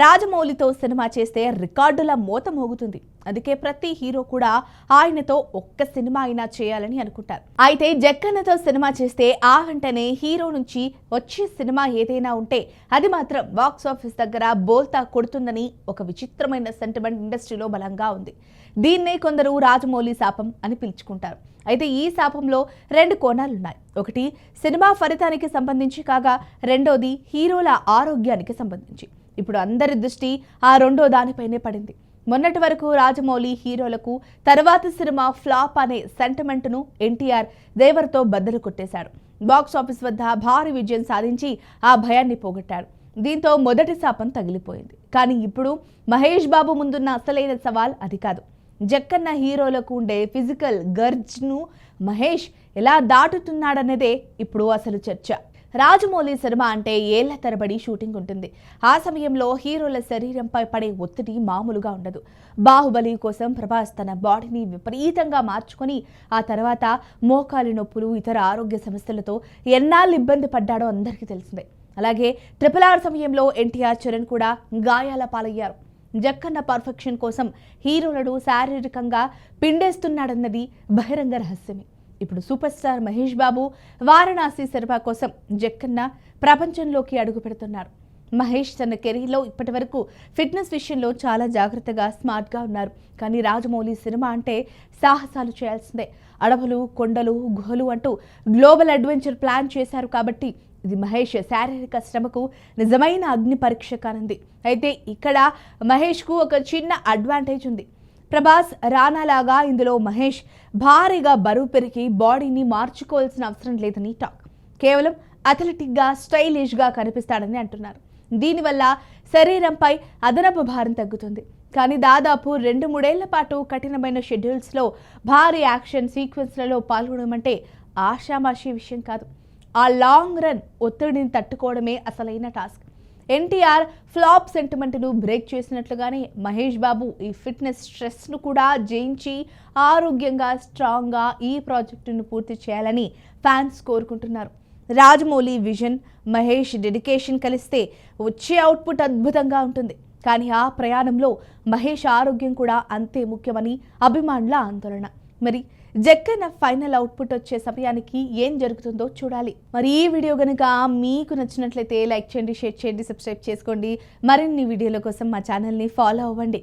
రాజమౌళితో cinema చేస్తే రికార్డుల మోత మోగుతుంది. అందుకే ప్రతి హీరో కూడా ఆయనతో ఒక్క సినిమా అయినా చేయాలని అనుకుంటారు. అయితే జక్కన్నతో సినిమా చేస్తే ఆ వెంటనే హీరో నుంచి వచ్చే సినిమా ఏదైనా ఉంటే అది మాత్రం బాక్స్ ఆఫీస్ దగ్గర బోల్తా కొడుతుందని ఒక విచిత్రమైన సెంటిమెంట్ ఇండస్ట్రీలో బలంగా ఉంది. దీన్నే కొందరు రాజమౌళి శాపం అని పిలుచుకుంటారు. అయితే ఈ శాపంలో రెండు కోణాలున్నాయి. ఒకటి సినిమా ఫలితానికి సంబంధించి కాగా రెండోది హీరోల ఆరోగ్యానికి సంబంధించి. ఇప్పుడు అందరి దృష్టి ఆ రెండో దానిపైనే పడింది. మొన్నటి వరకు రాజమౌళి హీరోలకు తర్వాత సినిమా ఫ్లాప్ అనే సెంటిమెంట్ను ఎన్టీఆర్ దేవర్తో బద్దలు కొట్టేశాడు. బాక్స్ ఆఫీస్ వద్ద భారీ విజయం సాధించి ఆ భయాన్ని పోగొట్టాడు. దీంతో మొదటి శాపం తగిలిపోయింది. కానీ ఇప్పుడు మహేష్ బాబు ముందున్న అసలైన సవాల్ అది కాదు. జక్కన్న హీరోలకు ఉండే ఫిజికల్ గర్జ్ను మహేష్ ఎలా దాటుతున్నాడన్నదే ఇప్పుడు అసలు చర్చ. రాజమౌళి సినిమా అంటే ఏళ్ల తరబడి షూటింగ్ ఉంటుంది. ఆ సమయంలో హీరోల శరీరంపై పడే ఒత్తిడి మామూలుగా ఉండదు. బాహుబలి కోసం ప్రభాస్ తన బాడీని విపరీతంగా మార్చుకొని ఆ తర్వాత మోకాలి నొప్పులు, ఇతర ఆరోగ్య సమస్యలతో ఎన్నాళ్ళు ఇబ్బంది పడ్డాడో అందరికీ తెలిసిందే. అలాగే RRR సమయంలో ఎన్టీఆర్, చరణ్ కూడా గాయాల పాలయ్యారు. జక్కన్న పర్ఫెక్షన్ కోసం హీరోలను శారీరకంగా పిండేస్తున్నాడన్నది బహిరంగ రహస్యమే. ఇప్పుడు super star Mahesh Babu Varanasi cinema కోసం జక్కన్న ప్రపంచంలోకి అడుగు పెడుతున్నారు. మహేష్ తన కెరీర్లో ఇప్పటి వరకు ఫిట్నెస్ విషయంలో చాలా జాగ్రత్తగా, స్మార్ట్గా ఉన్నారు. కానీ రాజమౌళి సినిమా అంటే సాహసాలు చేయాల్సిందే. అడవులు, కొండలు, గుహలు అంటూ గ్లోబల్ అడ్వెంచర్ ప్లాన్ చేశారు. కాబట్టి ఇది మహేష్ శారీరక శ్రమకు నిజమైన అగ్ని పరీక్ష కానుంది. అయితే ఇక్కడ మహేష్కు ఒక చిన్న అడ్వాంటేజ్ ఉంది. ప్రభాస్, రానా లాగా ఇందులో మహేష్ భారీగా బరువు పెరిగి బాడీని మార్చుకోవాల్సిన అవసరం లేదని టాక్. కేవలం అథ్లెటిక్గా, స్టైలిష్గా కనిపిస్తాడని అంటున్నారు. దీనివల్ల శరీరంపై అదనపు భారం తగ్గుతుంది. కానీ దాదాపు 2-3 ఏళ్ల పాటు కఠినమైన షెడ్యూల్స్లో భారీ యాక్షన్ సీక్వెన్స్లలో పాల్గొనడం అంటే ఆషామాషీ విషయం కాదు. ఆ లాంగ్ రన్ ఒత్తిడిని తట్టుకోవడమే అసలైన టాస్క్. ఎన్టీఆర్ ఫ్లాప్ సెంటిమెంట్ను బ్రేక్ చేసినట్లుగానే మహేష్ బాబు ఈ ఫిట్నెస్ స్ట్రెస్ను కూడా జయించి ఆరోగ్యంగా, స్ట్రాంగ్గా ఈ ప్రాజెక్టును పూర్తి చేయాలని ఫ్యాన్స్ కోరుకుంటున్నారు. రాజమౌళి విజన్, మహేష్ డెడికేషన్ కలిస్తే వచ్చే అవుట్పుట్ అద్భుతంగా ఉంటుంది. కానీ ఆ ప్రయాణంలో మహేష్ ఆరోగ్యం కూడా అంతే ముఖ్యమని అభిమానుల ఆందోళన. మరి జక్కన్న ఫైనల్ అవుట్పుట్ వచ్చే సమయానికి ఏం జరుగుతుందో చూడాలి. మరి ఈ వీడియో కనుక మీకు నచ్చినట్లయితే లైక్ చేయండి, షేర్ చేయండి, సబ్స్క్రైబ్ చేసుకోండి. మరిన్ని వీడియోల కోసం మా ఛానల్ని ఫాలో అవ్వండి.